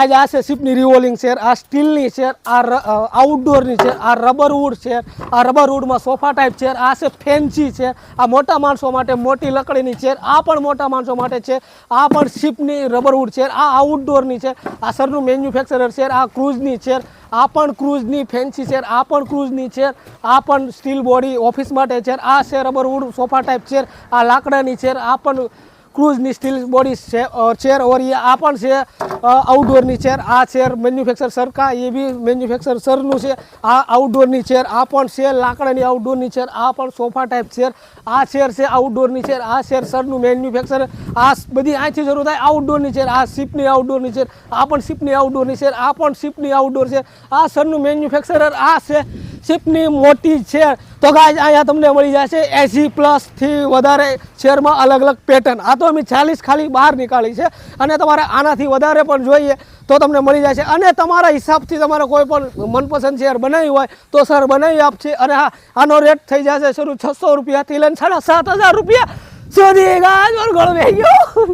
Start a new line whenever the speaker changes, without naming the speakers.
आज आ से शिपनी रिवोलिंग चेर, आ स्टीलनी चेर, आ आउटडोरनी चेर, आ रबर वुड चेर, आ रबर वुडमां सोफा टाइप चेर, आ से फेंसी चेर, आ मोटा माणसों माटे मोटी लकड़ीनी चेर, आ पण मोटा माणसों माटे छे, आ पण शिपनी रबर वुड चेर, आ आउटडोरनी चेर, आ सरનું મેન્યુફેક્ચરર ચેર, આ ક્રૂઝની ચેર, આ પણ ક્રૂઝની ફેન્સી ચેર, આ પણ ક્રૂઝની ચેર, આ પણ સ્ટીલ બોડી ઓફિસ માટે ચેર, આ છે rubber wood sofa type chair, आ लाकડાની चेर, आ पण क्रूजनी स्टील बॉडी चेयर और ये आपन से आउटडोर नी चेयर आ चेयर मैन्युफैक्चर सर का ये भी मैन्युफैक्चर सर नु से आ आउटडोर नी चेयर आपन से लाकड़ानी आउटडोर नी चेयर आपन सोफा टाइप चेयर आ चेयर से आउटडोर नी चेयर आ चेयर सर नु मैन्युफैक्चर आ बधी आथी जरूर थाय आउटडोर नी चेयर आ शिपनी आउटडोर नी चेयर आपन शिपनी आउटडोर नी चेयर आपन शिपनी आउटडोर चेयर आ सर नु मैन्युफैक्चरर आ से शिपनी मोटी चेयर तो गाइस आया तमने मळी जशे 80+ थी वधारे चेयर में अलग अलग पेटर्न आ तो अमे 40 खाली बहार निकाली छे अने तमारे आनाथी वधारे पण जोईए तो तमने मळी जशे अने तमारा हिसाबथी तमारे कोई पण मनपसंद चेयर बनावी होय तो सर बनावी आपशे अने हां आनो रेट थई जशे शरू 600 रुपया थी लईने 7,500 रुपया सुधी गाइस और गळो वेई गयो।